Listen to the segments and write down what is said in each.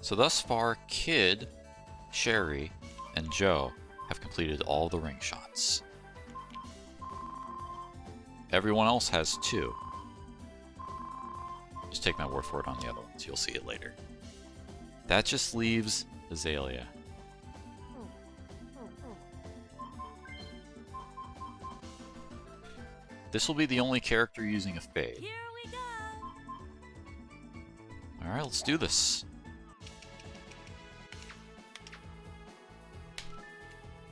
So thus far, Kid, Sherry, and Joe have completed all the ring shots. Everyone else has 2. Just take my word for it on the other ones, you'll see it later. That just leaves Azalea. This will be the only character using a fade. Here we go. Alright, let's do this.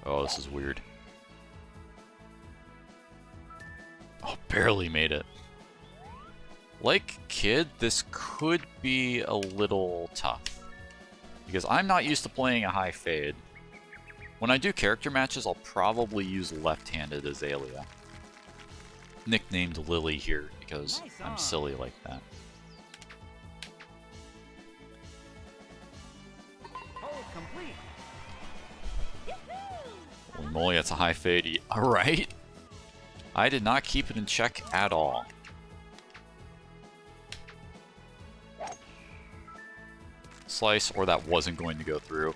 Oh, this is weird. Oh, barely made it. Like Kid, this could be a little tough. Because I'm not used to playing a high fade. When I do character matches, I'll probably use left-handed Azalea. Nicknamed Lily here, because I'm silly like that. Complete. Holy moly, that's a high fade. Alright. I did not keep it in check at all. Slice, or that wasn't going to go through.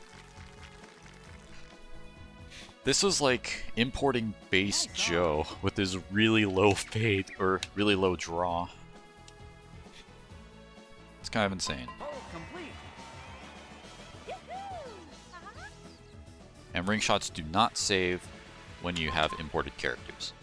This was like importing base Joe with his really low fade, or really low draw. It's kind of insane. And ring shots do not save when you have imported characters.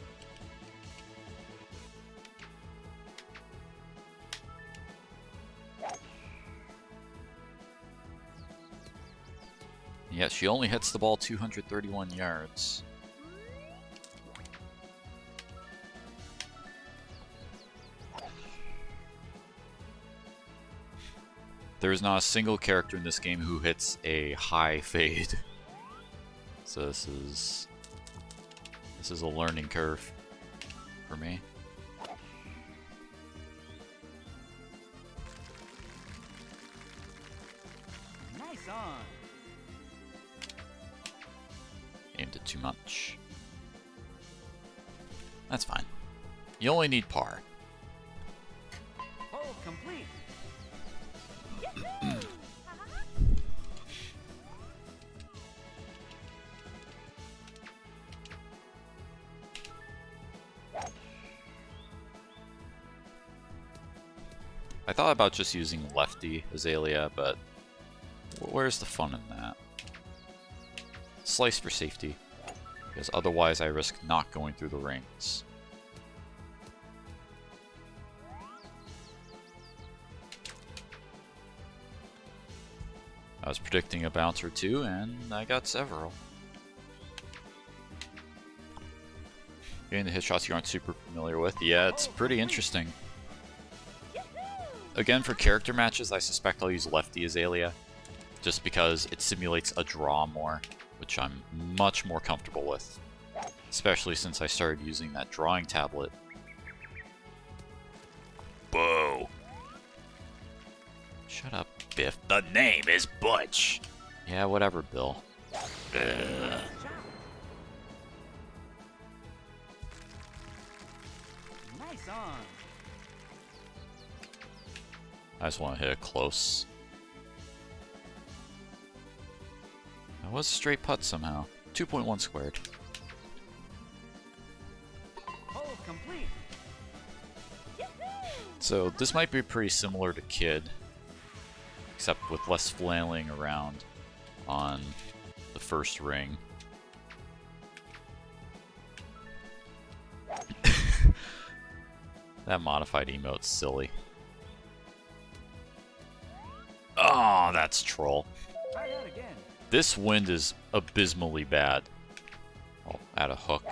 Yes, she only hits the ball 231 yards. There is not a single character in this game who hits a high fade. So this is a learning curve for me. Nice on. Aimed it too much. That's fine. You only need par. Hole complete. I thought about just using lefty Azalea, but where's the fun in that? Slice for safety, because otherwise I risk not going through the rings. I was predicting a bounce or two, and I got several. Getting the hit shots you aren't super familiar with. Yeah, it's pretty interesting. Again, for character matches, I suspect I'll use lefty Azalea, just because it simulates a draw more, which I'm much more comfortable with, especially since I started using that drawing tablet. Boo! Shut up, Biff. The name is Butch! Yeah, whatever, Bill. Ugh. Nice on. I just want to hit it close. That was a straight putt somehow. 2.1 squared. Hole complete. So this might be pretty similar to Kid, except with less flailing around on the first ring. That modified emote's silly. Oh, that's troll. Try that again. This wind is abysmally bad. I'll add a hook.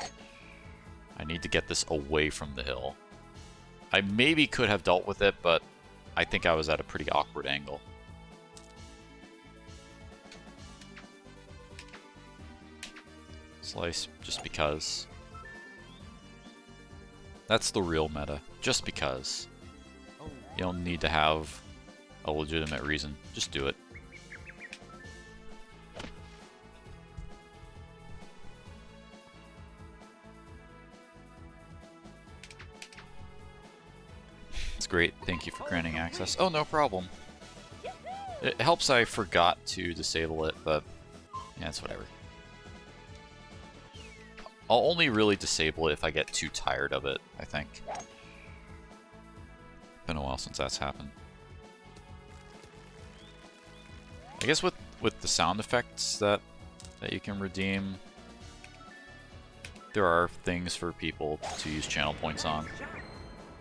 I need to get this away from the hill. I maybe could have dealt with it, but I think I was at a pretty awkward angle. Slice, just because. That's the real meta. Just because. You don't need to have a legitimate reason. Just do it. It's great. Thank you for granting access. Oh, no problem. It helps I forgot to disable it, but yeah, it's whatever. I'll only really disable it if I get too tired of it, I think. Been a while since that's happened. I guess with the sound effects that you can redeem, there are things for people to use channel points on.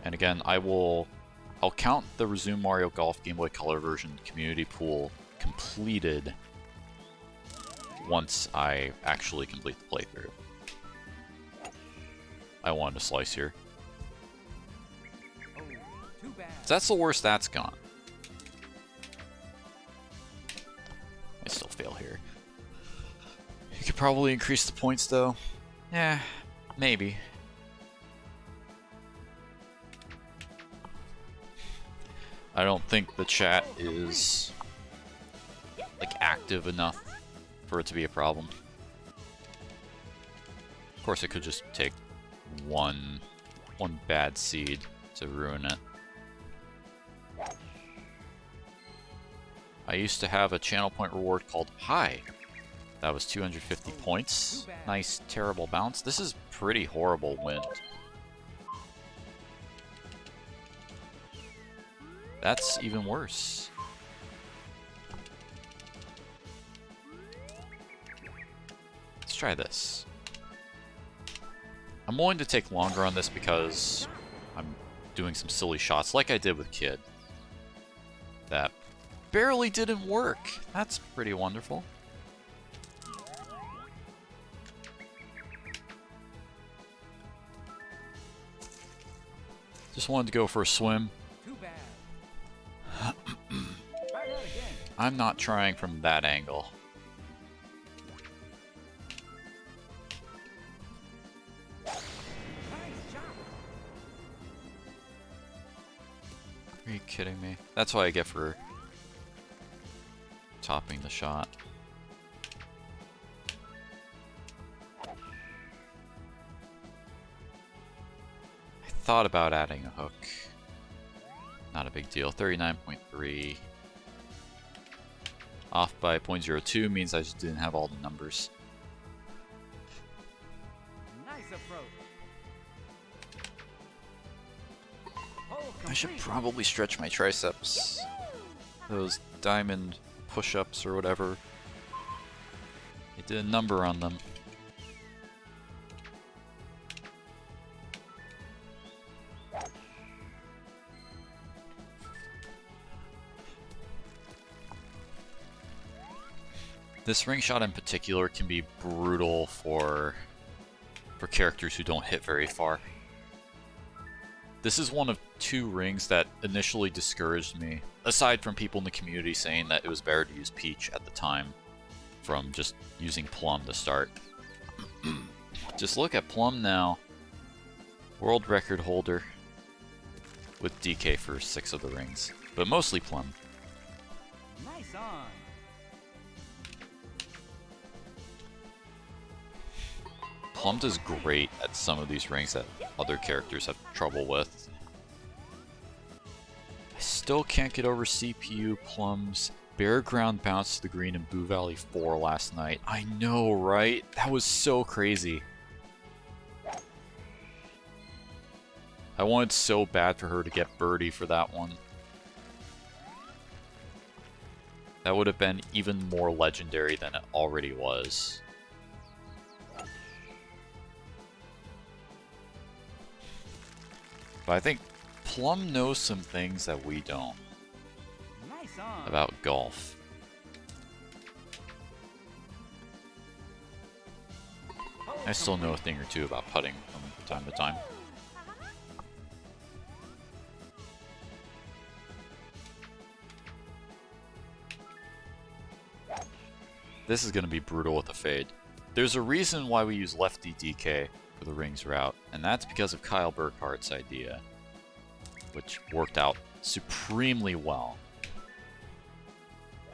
And again, I'll count the Resume Mario Golf Game Boy Color version community pool completed once I actually complete the playthrough. I wanted to slice here. Oh, too bad. So that's the worst that's gone. I still fail here. You could probably increase the points though. Yeah, maybe. I don't think the chat is like active enough for it to be a problem. Of course, it could just take one bad seed to ruin it. I used to have a channel point reward called High. That was 250 points. Nice, terrible bounce. This is pretty horrible wind. That's even worse. Let's try this. I'm willing to take longer on this because I'm doing some silly shots like I did with Kid. That barely didn't work. That's pretty wonderful. Just wanted to go for a swim. Too bad. Try that again. I'm not trying from that angle. Nice shot. Are you kidding me? That's what I get for topping the shot. I thought about adding a hook. Not a big deal. 39.3. Off by 0.02 means I just didn't have all the numbers. Nice approach. Hole I should complete. probably stretch my triceps. Those diamond push-ups or whatever. It did a number on them. This ring shot in particular can be brutal for characters who don't hit very far. This is one of two rings that initially discouraged me, aside from people in the community saying that it was better to use Peach at the time from just using Plum to start. Just look at Plum now. World record holder with DK for 6 of the rings, but mostly Plum. Nice on. Plum does great at some of these rings that other characters have trouble with. I still can't get over CPU Plum's bare ground bounce to the green in Boo Valley 4 last night. I know, right? That was so crazy. I wanted so bad for her to get birdie for that one. That would have been even more legendary than it already was. But I think Plum knows some things that we don't Nice on. about golf. Hole I still know a complete. thing or two about putting from time to time. This is going to be brutal with a fade. There's a reason why we use lefty DK for the rings route, and that's because of Kyle Burkhart's idea, which worked out supremely well.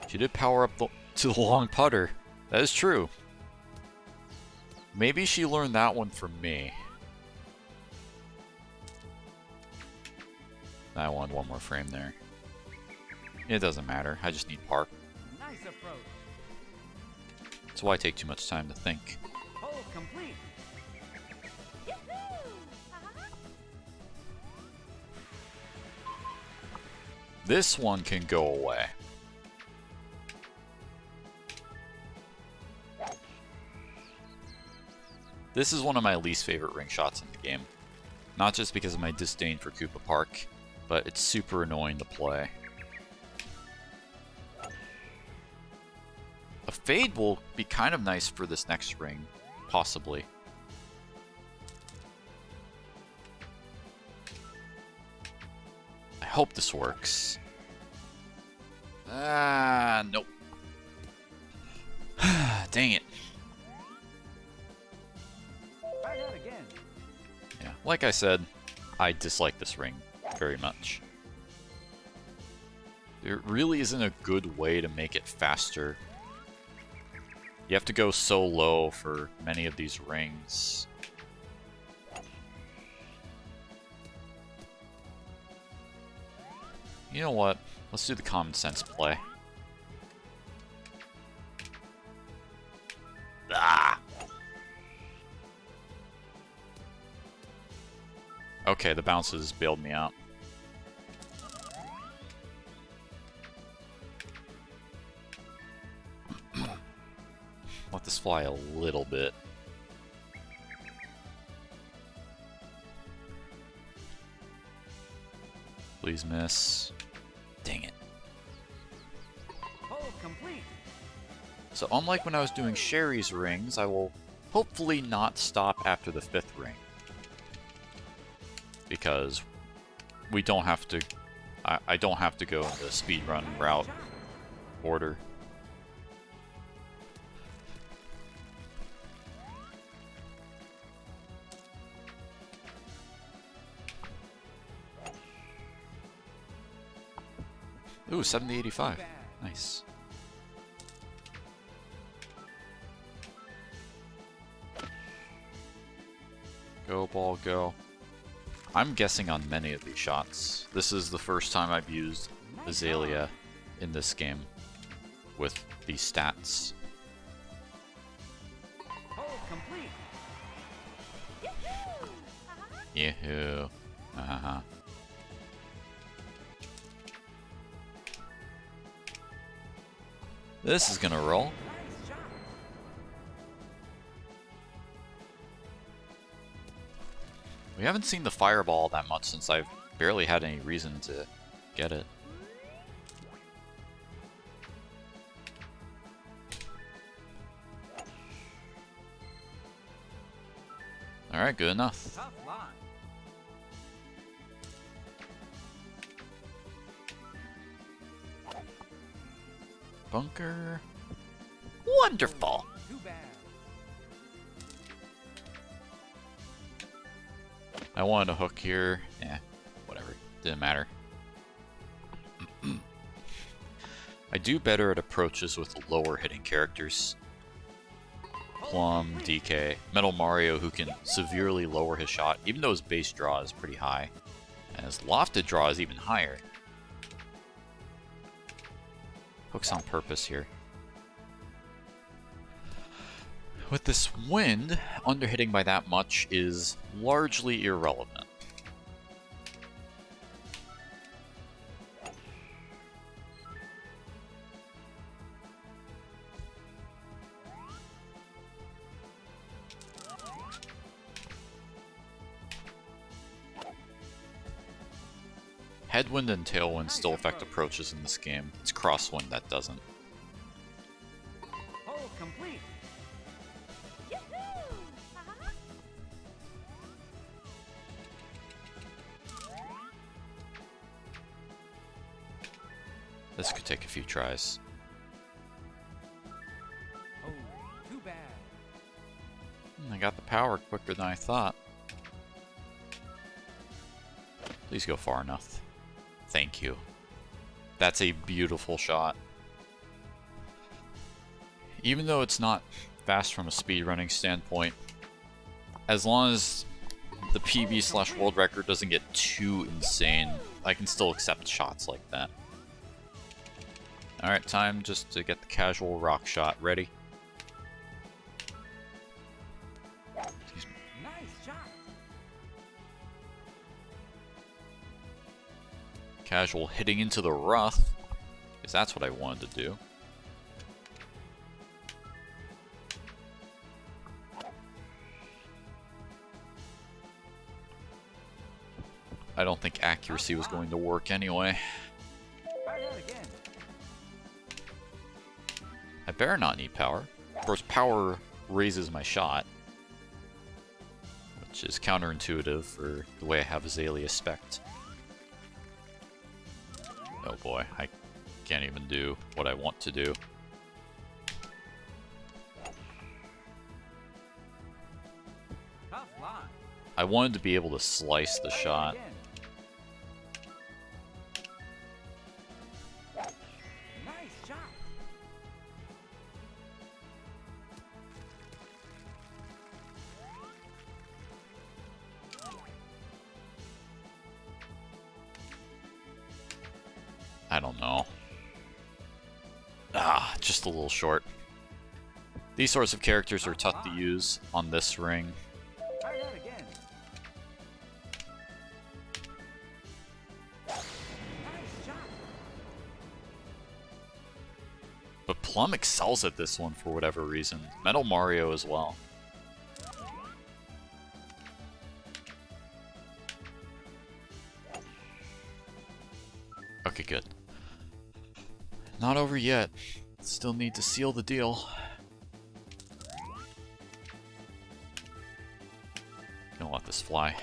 She did power up to the long putter. That is true. Maybe she learned that one from me. I wanted one more frame there. It doesn't matter. I just need park. Nice approach. That's why I take too much time to think. Hole complete. This one can go away. This is one of my least favorite ring shots in the game. Not just because of my disdain for Koopa Park, but it's super annoying to play. A fade will be kind of nice for this next ring, possibly. I hope this works. Ah, nope. Dang it. Try that again. Yeah, like I said, I dislike this ring very much. There really isn't a good way to make it faster. You have to go so low for many of these rings. You know what? Let's do the common sense play. Ah! Okay, the bounces bailed me out. Let this fly a little bit. Please miss. Dang it. Hole complete. So unlike when I was doing Sherry's rings, I will hopefully not stop after the 5th ring. Because we don't have to... I don't have to go in the speedrun route order. Ooh, 70-85. Nice. Go, ball, go. I'm guessing on many of these shots. This is the first time I've used Azalea in this game with these stats. Hole complete. Yahoo! Uh-huh. This is gonna roll. Nice shot. We haven't seen the fireball that much since I've barely had any reason to get it. Alright, good enough. Tough line. Bunker. Wonderful! Too bad. I wanted a hook here. Yeah, whatever. Didn't matter. I do better at approaches with lower hitting characters. Plum, DK, Metal Mario, who can severely lower his shot, even though his base draw is pretty high. And his lofted draw is even higher. Hooks on purpose here. With this wind, underhitting by that much is largely irrelevant. Headwind and tailwind still affect approaches in this game. It's crosswind that doesn't. Hole complete. This could take a few tries. Oh, too bad. I got the power quicker than I thought. Please go far enough. Thank you. That's a beautiful shot. Even though it's not fast from a speedrunning standpoint, as long as the PB/world record doesn't get too insane, I can still accept shots like that. Alright, time just to get the casual rock shot ready. Excuse me. Nice shot. Casual hitting into the rough, because that's what I wanted to do. I don't think accuracy was going to work anyway. Try that again. I better not need power. Of course, power raises my shot, which is counterintuitive for the way I have Azalea spec'd. Oh boy, I can't even do what I want to do. Tough line. I wanted to be able to slice the Try that shot. again. Nice shot. I don't know. Ah, just a little short. These sorts of characters are tough to use on this ring. Try that again. Nice shot. But Plum excels at this one for whatever reason. Metal Mario as well. Okay, good. Not over yet. Still need to seal the deal. Gonna let this fly.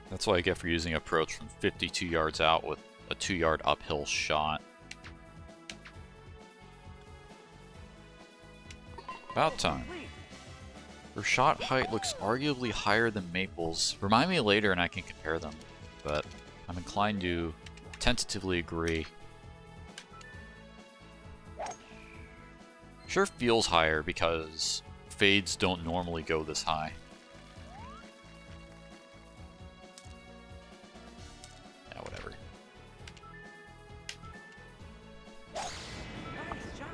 That's what I get for using approach from 52 yards out with a 2-yard uphill shot. About time. Complete. Her shot height looks arguably higher than Maple's. Remind me later and I can compare them, but I'm inclined to tentatively agree. Sure feels higher because fades don't normally go this high. Yeah, whatever. Nice shot.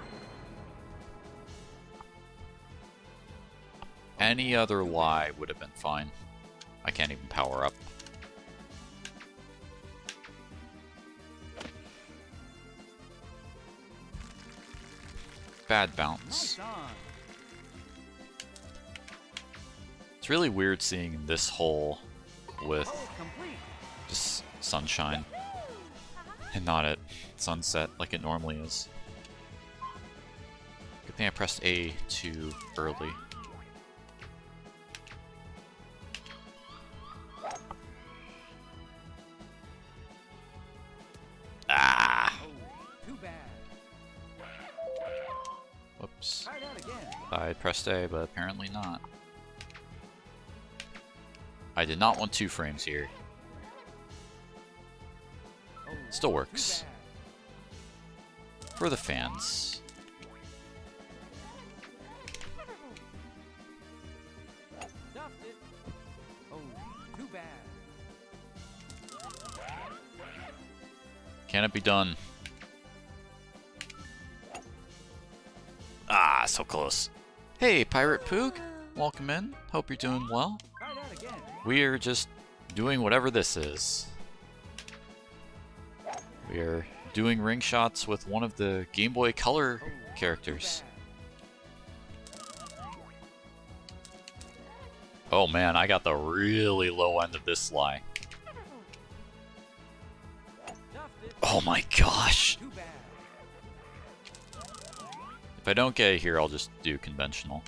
Any other lie would have been fine. I can't even power up. Bad bounce. Nice on. It's really weird seeing this hole with Oh, complete. just sunshine and not at sunset like it normally is. Good thing I pressed A too early. Ah! Oh, too bad. Whoops. Try that again. I pressed A, but apparently not. I did not want 2 frames here. Oh, Still too works. bad. For the fans. Stuffed it. Oh, too bad. Can it be done? Ah, so close. Hey, Pirate Poog. Welcome in. Hope you're doing well. Try that again. We are just doing whatever this is. We are doing ring shots with one of the Game Boy Color Oh, characters. too bad. Oh man, I got the really low end of this lie. Stuffed it. Oh my gosh. Too bad. If I don't get it here, I'll just do conventional.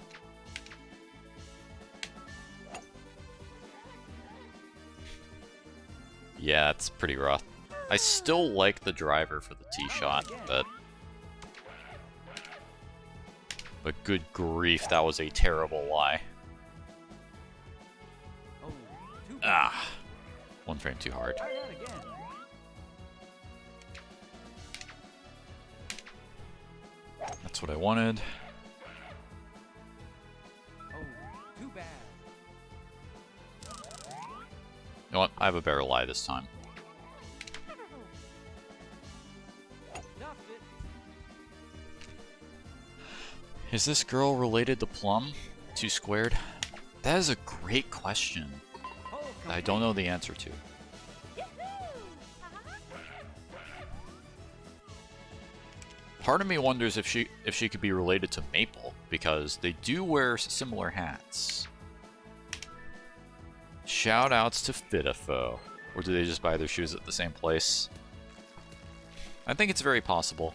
Yeah, it's pretty rough. I still like the driver for the tee shot, but good grief, that was a terrible lie. Oh, too bad. Ah, 1 frame too hard. Try that again. That's what I wanted. Oh, too bad. You know what? I have a better lie this time. Is this girl related to Plum? 2 squared? That is a great question. Hole I complete. don't know the answer to. Part of me wonders if she could be related to Maple, because they do wear similar hats. Shoutouts to Fitafo. Or do they just buy their shoes at the same place? I think it's very possible.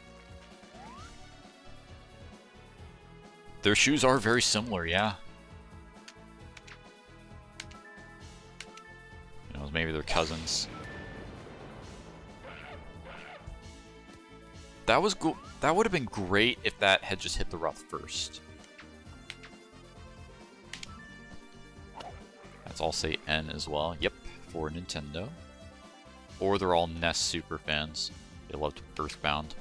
Their shoes are very similar, yeah. You know, maybe they're cousins. That was cool. That would have been great if that had just hit the rough first. That's all say N as well. Yep, for Nintendo. Or they're all NES super fans. They loved Earthbound.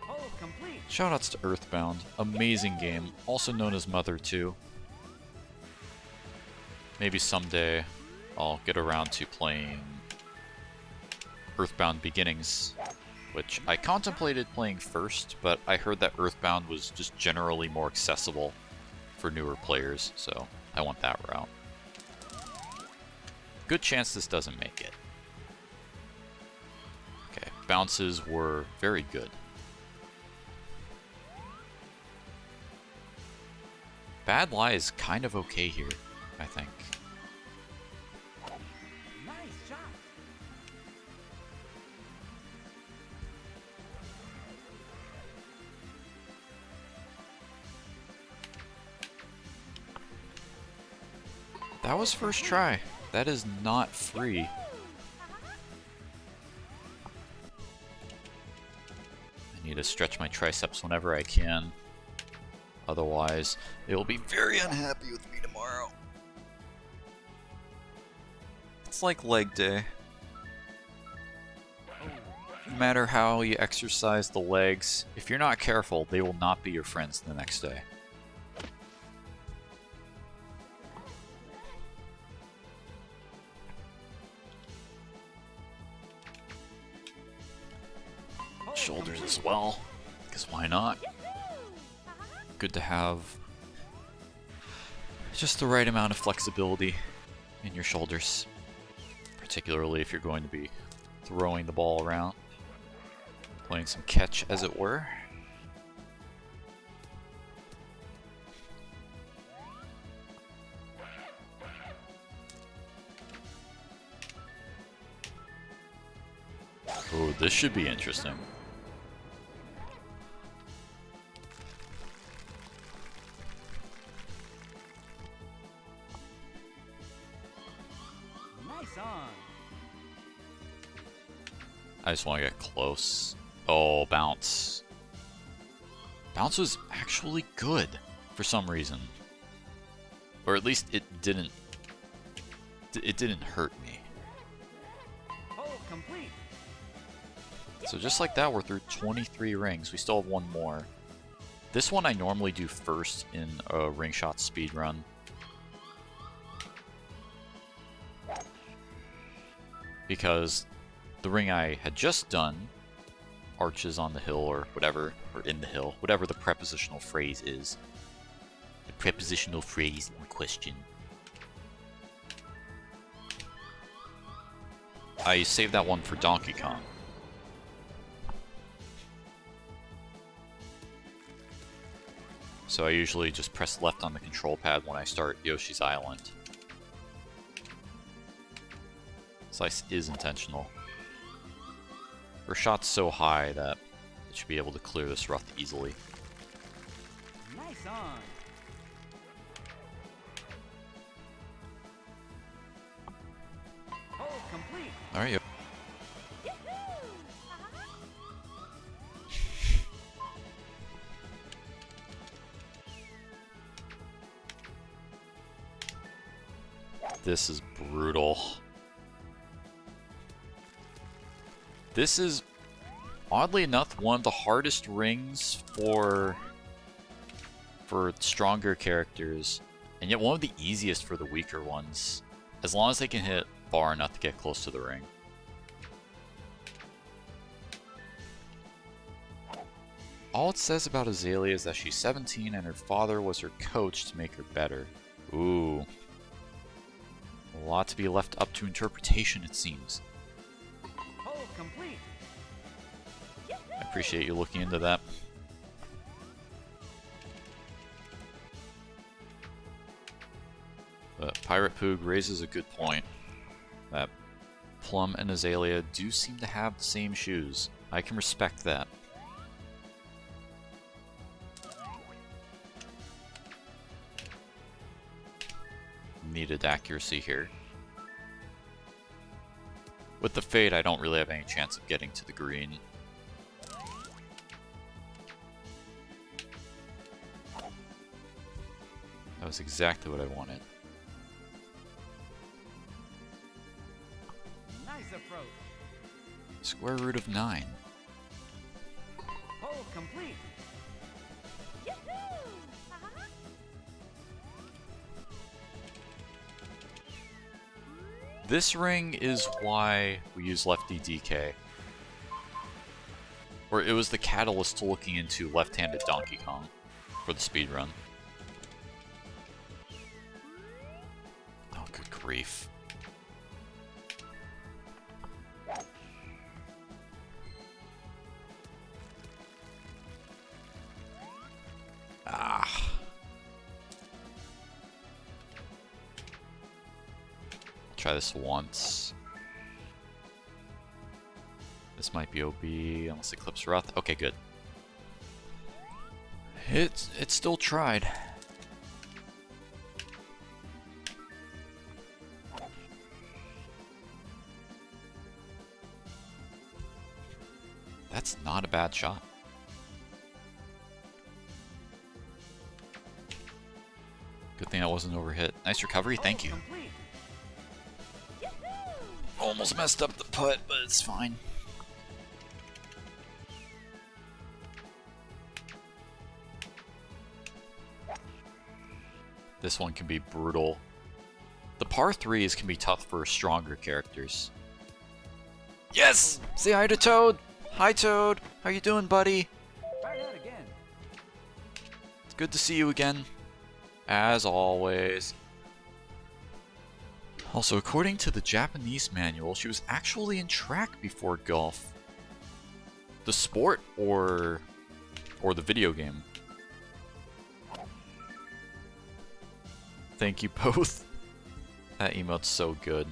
Hole complete. Shoutouts to Earthbound. Amazing game. Also known as Mother 2. Maybe someday I'll get around to playing Earthbound Beginnings, which I contemplated playing first, but I heard that Earthbound was just generally more accessible for newer players, so I want that route. Good chance this doesn't make it. Okay, bounces were very good. Bad Lie is kind of okay here, I think. Nice shot. That was first try. That is not free. I need to stretch my triceps whenever I can. Otherwise, they will be very unhappy with me tomorrow. It's like leg day. No matter how you exercise the legs, if you're not careful, they will not be your friends the next day. Shoulders as well, because why not? Good to have just the right amount of flexibility in your shoulders, particularly if you're going to be throwing the ball around, playing some catch as it were. Oh, this should be interesting. Nice on. I just want to get close. Oh, bounce. Bounce was actually good for some reason. Or at least it didn't hurt me. Hole complete. So just like that, we're through 23 rings. We still have one more. This one I normally do first in a ring shot speed run. Because the ring I had just done, arches on the hill or whatever, or in the hill, whatever the prepositional phrase is. The prepositional phrase in question. I saved that one for Donkey Kong. So I usually just press left on the control pad when I start Yoshi's Island. Slice is intentional. Her shot's so high that it should be able to clear this rough easily. Nice on. Hole complete. Alright, this is brutal. This is, oddly enough, one of the hardest rings for stronger characters, and yet one of the easiest for the weaker ones, as long as they can hit far enough to get close to the ring. All it says about Azalea is that she's 17 and her father was her coach to make her better. Ooh. A lot to be left up to interpretation, it seems. Hole complete. I appreciate you looking into that. But Pirate Poog raises a good point. That Plum and Azalea do seem to have the same shoes. I can respect that. Needed accuracy here. With the fade, I don't really have any chance of getting to the green. That was exactly what I wanted. Nice approach. Square root of 9. Hole complete. This ring is why we use Lefty DK. Or it was the catalyst to looking into left-handed Donkey Kong for the speedrun. Oh, good grief. Ah. Try this once. This might be OB unless Eclipse Wrath. Okay, good. It still tried. That's not a bad shot. Good thing I wasn't overhit. Nice recovery, thank you. Complete. Almost messed up the putt, but it's fine. This one can be brutal. The par 3s can be tough for stronger characters. Yes! Say hi to Toad! Hi Toad! How you doing, buddy? Try that again. It's good to see you again. As always. Also, according to the Japanese manual, she was actually in track before golf. The sport or the video game? Thank you both. That emote's so good.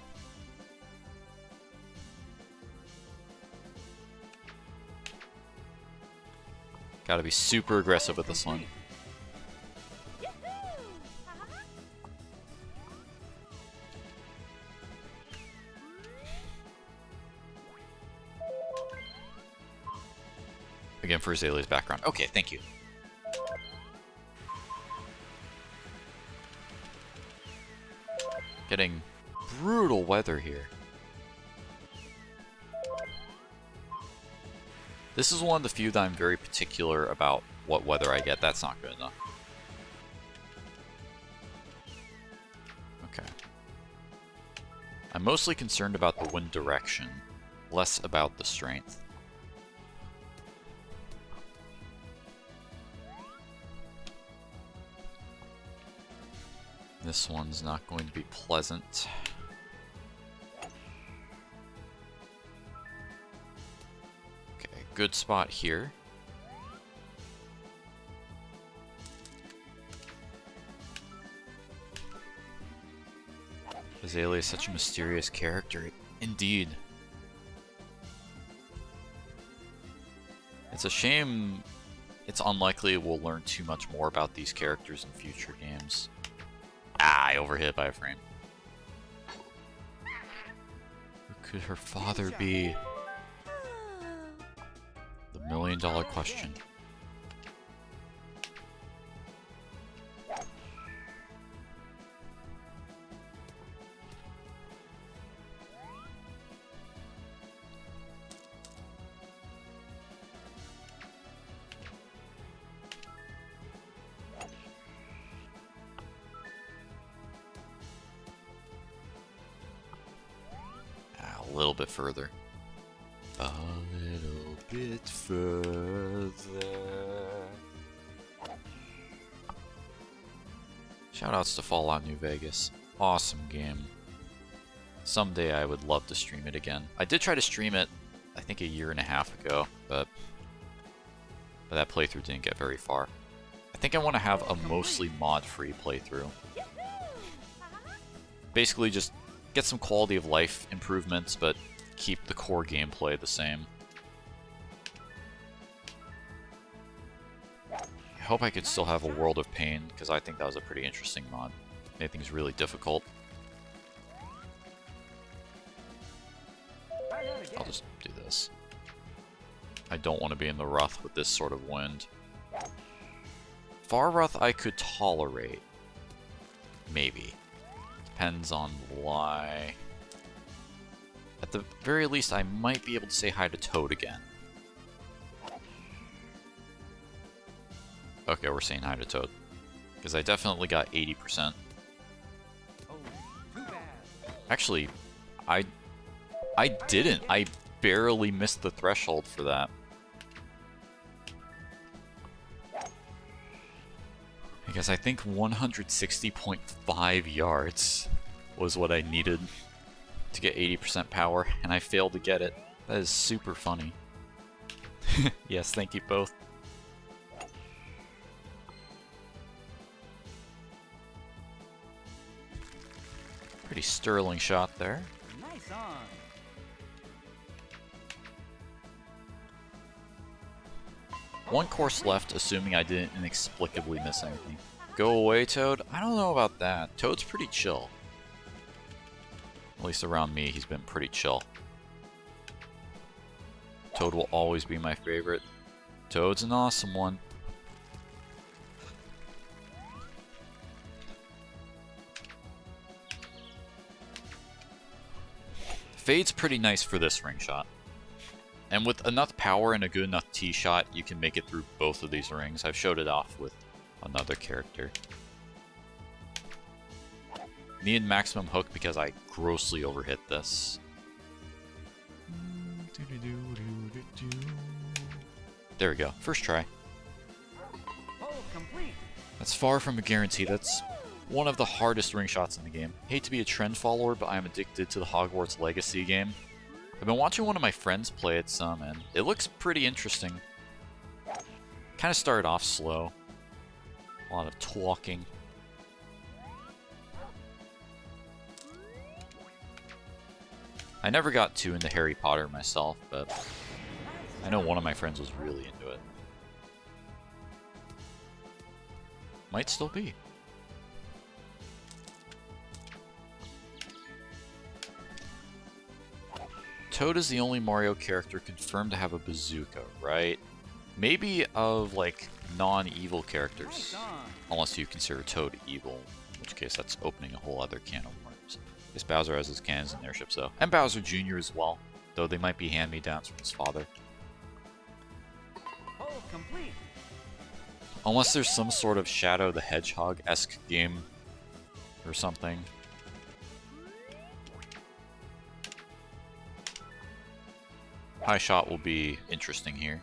Gotta be super aggressive with this one. Again for Azalea's background. Okay, thank you. Getting brutal weather here. This is one of the few that I'm very particular about what weather I get. That's not good enough. Okay. I'm mostly concerned about the wind direction, less about the strength. This one's not going to be pleasant. Okay, good spot here. Azalea is such a mysterious character. Indeed. It's a shame it's unlikely we'll learn too much more about these characters in future games. Ah, I overhit by a frame. Who could her father be? The $1,000,000 question. A little bit further. A little bit further. Shoutouts to Fallout New Vegas. Awesome game. Someday I would love to stream it again. I did try to stream it, I think, 1.5 years ago, but that playthrough didn't get very far. I think I want to have a mostly mod-free playthrough. Basically just get some quality of life improvements, but keep the core gameplay the same. I hope I could still have a World of Pain, because I think that was a pretty interesting mod. Made things really difficult. I'll just do this. I don't want to be in the Rough with this sort of wind. Farroth I could tolerate. Maybe. Depends on why. At the very least, I might be able to say hi to Toad again. Okay, we're saying hi to Toad. Because I definitely got 80%. Oh, too bad. Actually, I didn't. I barely missed the threshold for that. Because I think 160.5 yards was what I needed to get 80% power, and I failed to get it. That is super funny. Yes, thank you both. Pretty sterling shot there. Nice on. One course left, assuming I didn't inexplicably miss anything. Go away, Toad? I don't know about that. Toad's pretty chill. At least around me, he's been pretty chill. Toad will always be my favorite. Toad's an awesome one. Fade's pretty nice for this ring shot. And with enough power and a good enough tee shot, you can make it through both of these rings. I've showed it off with another character. Need maximum hook because I grossly overhit this. There we go. First try. Hole complete. That's far from a guarantee. That's one of the hardest ring shots in the game. Hate to be a trend follower, but I'm addicted to the Hogwarts Legacy game. I've been watching one of my friends play it some, and it looks pretty interesting. Kind of started off slow. A lot of talking. I never got too into Harry Potter myself, but I know one of my friends was really into it. Might still be. Toad is the only Mario character confirmed to have a bazooka, right? Maybe of, like, non-evil characters. Nice on. Unless you consider Toad evil, in which case that's opening a whole other can of worms. I guess Bowser has his cannons and airships, though. And Bowser Jr. as well, though they might be hand-me-downs from his father. Hole complete. Unless there's some sort of Shadow the Hedgehog-esque game or something. High shot will be interesting here.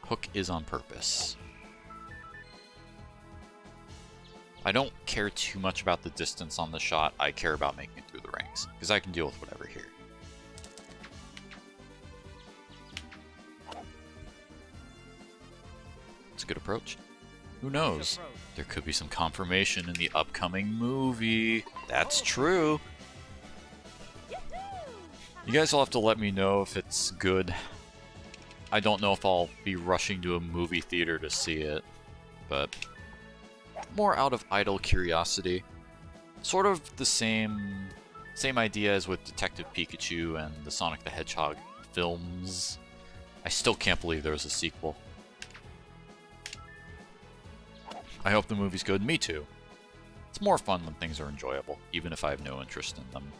Hook is on purpose. I don't care too much about the distance on the shot. I care about making it through the rings, because I can deal with whatever here. It's a good approach. Who knows? There could be some confirmation in the upcoming movie. That's true. You guys will have to let me know if it's good. I don't know if I'll be rushing to a movie theater to see it, but more out of idle curiosity. Sort of the same idea as with Detective Pikachu and the Sonic the Hedgehog films. I still can't believe there was a sequel. I hope the movie's good. Me too. It's more fun when things are enjoyable, even if I have no interest in them.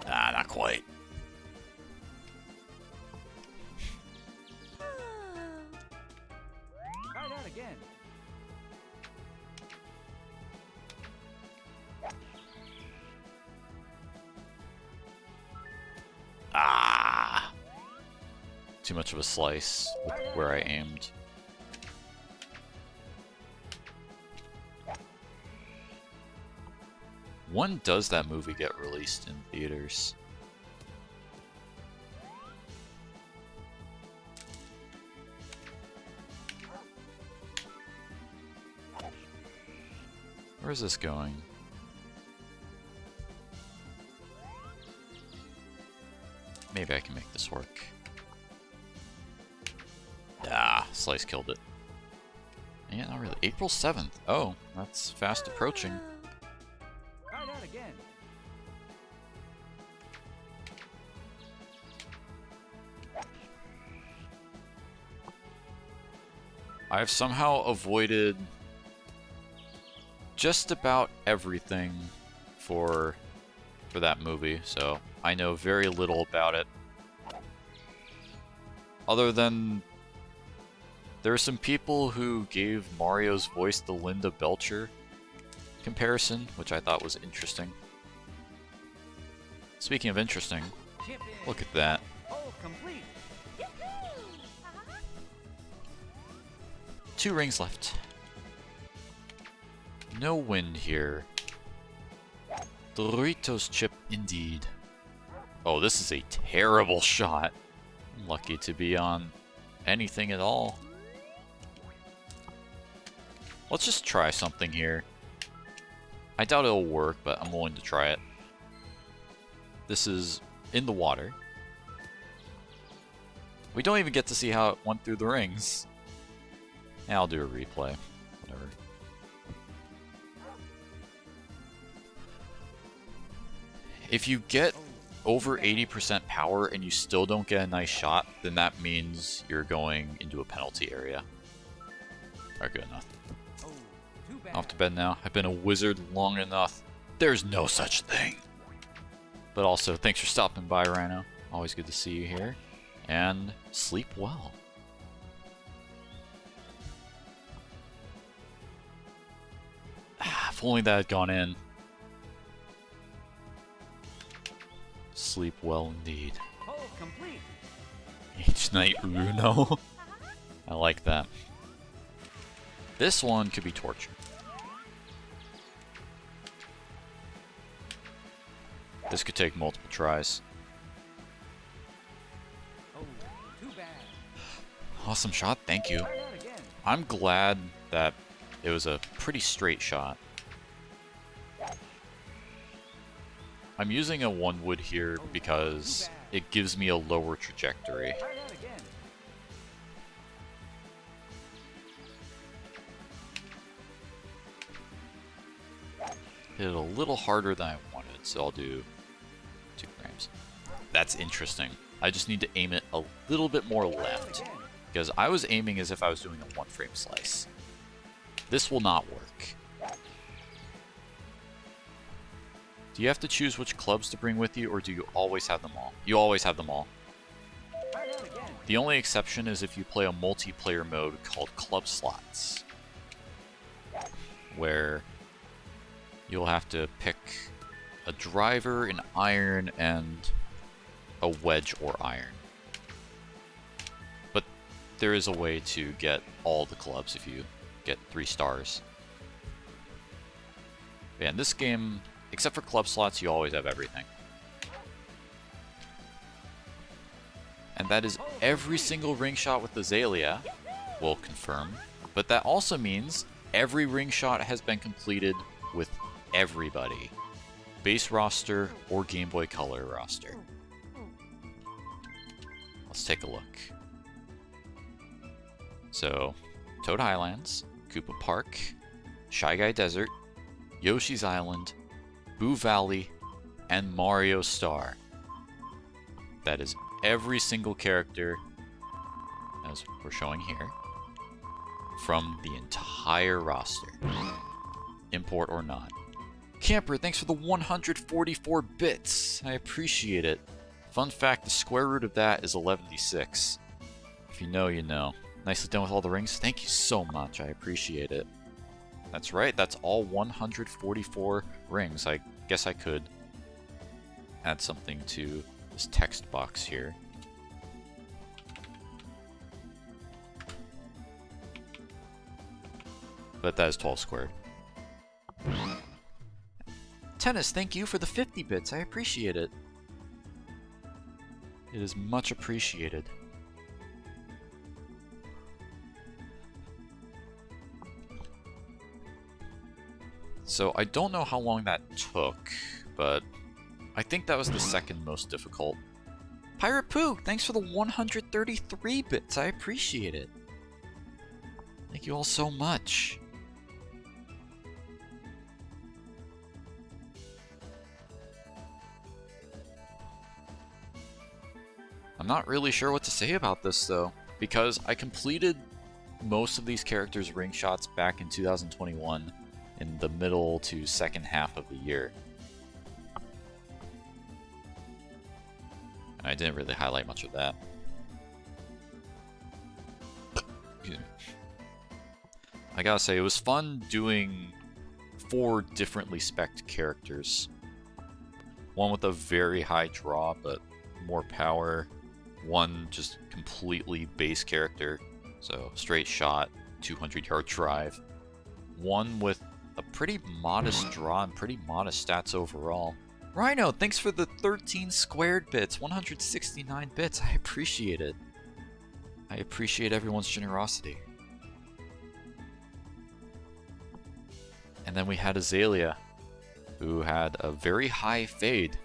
Ah, not quite. too much of a slice with where I aimed. When does that movie get released in theaters? Where is this going? Maybe I can make this work. Ah, Slice killed it. Yeah, not really. April 7th. Oh, that's fast approaching. Try that again. I've somehow avoided just about everything for that movie, so I know very little about it. Other than there are some people who gave Mario's voice the Linda Belcher comparison, which I thought was interesting. Speaking of interesting, Chip in. look at that. Hole complete. 2 rings left. No wind here. Doritos chip indeed. Oh, this is a terrible shot. I'm lucky to be on anything at all. Let's just try something here. I doubt it'll work, but I'm willing to try it. This is in the water. We don't even get to see how it went through the rings. Yeah, I'll do a replay. Whatever. If you get over 80% power and you still don't get a nice shot, then that means you're going into a penalty area. Alright, good enough. Oh, too bad. Off to bed now. I've been a wizard long enough. There's no such thing. But also, thanks for stopping by, Rhino. Always good to see you here. And sleep well. If only that had gone in. Sleep well indeed. Hole complete. Each night Uno. I like that. This one could be torture. This could take multiple tries. Oh, too bad. Awesome shot, thank you. Try that again. I'm glad that it was a pretty straight shot. I'm using a 1 wood here because it gives me a lower trajectory. Try that again. Hit it a little harder than I wanted, so I'll do 2 frames. That's interesting. I just need to aim it a little bit more Try that left, again. because I was aiming as if I was doing a 1 frame slice. This will not work. Do you have to choose which clubs to bring with you, or do you always have them all? You always have them all. Try that again. The only exception is if you play a multiplayer mode called Club Slots, where you'll have to pick a driver, an iron, and a wedge or iron. But there is a way to get all the clubs if you get 3 stars. Yeah, in this game, except for Club Slots, you always have everything. And that is every single ring shot with Azalea, will confirm. But that also means every ring shot has been completed with everybody. Base roster or Game Boy Color roster. Let's take a look. So, Toad Highlands, Koopa Park, Shy Guy Desert, Yoshi's Island, Boo Valley, and Mario Star. That is every single character, as we're showing here, from the entire roster. Import or not. Camper, thanks for the 144 bits. I appreciate it. Fun fact, the square root of that is 11d6. If you know, you know. Nicely done with all the rings. Thank you so much. I appreciate it. That's right, that's all 144 rings. I guess I could add something to this text box here. but that is 12 squared. Tennis, thank you for the 50 bits. I appreciate it. It is much appreciated. So I don't know how long that took, but I think that was the second most difficult. Pirate Poo, thanks for the 133 bits. I appreciate it. Thank you all so much. I'm not really sure what to say about this though, because I completed most of these characters' ring shots back in 2021 in the middle to second half of the year. And I didn't really highlight much of that. I gotta say, it was fun doing 4 differently spec'd characters. One with a very high draw, but more power. One just completely base character, so straight shot, 200-yard drive. One with a pretty modest draw and pretty modest stats overall. Rhino, thanks for the 13 squared bits, 169 bits. I appreciate it. I appreciate everyone's generosity. And then we had Azalea, who had a very high fade.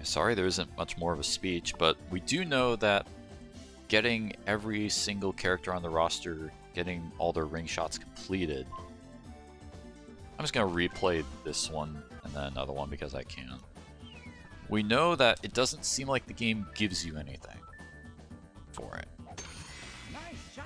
Sorry there isn't much more of a speech, but we do know that getting every single character on the roster, getting all their ring shots completed. I'm just going to replay this one and then another one because I can. We know that it doesn't seem like the game gives you anything for it. Nice shot.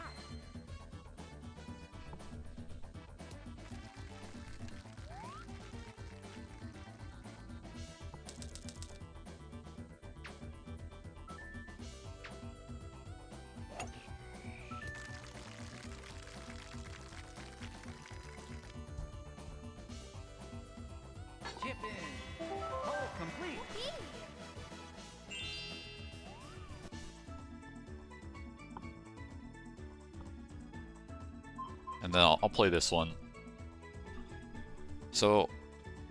Chip in. Hole complete. And then I'll play this one. So,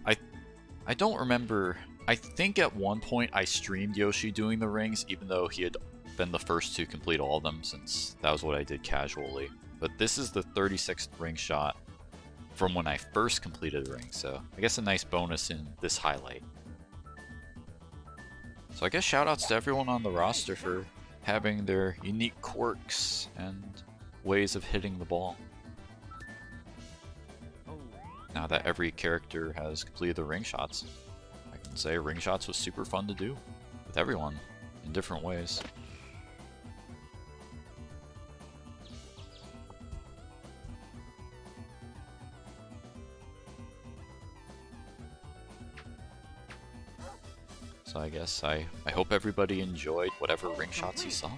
I don't remember. I think at one point I streamed Yoshi doing the rings, even though he had been the first to complete all of them, since that was what I did casually. But this is the 36th ring shot from when I first completed the ring, so I guess a nice bonus in this highlight. So I guess shoutouts to everyone on the roster for having their unique quirks and ways of hitting the ball. Now that every character has completed the ring shots, I can say ring shots was super fun to do with everyone in different ways. So I guess I hope everybody enjoyed whatever ring shots he saw.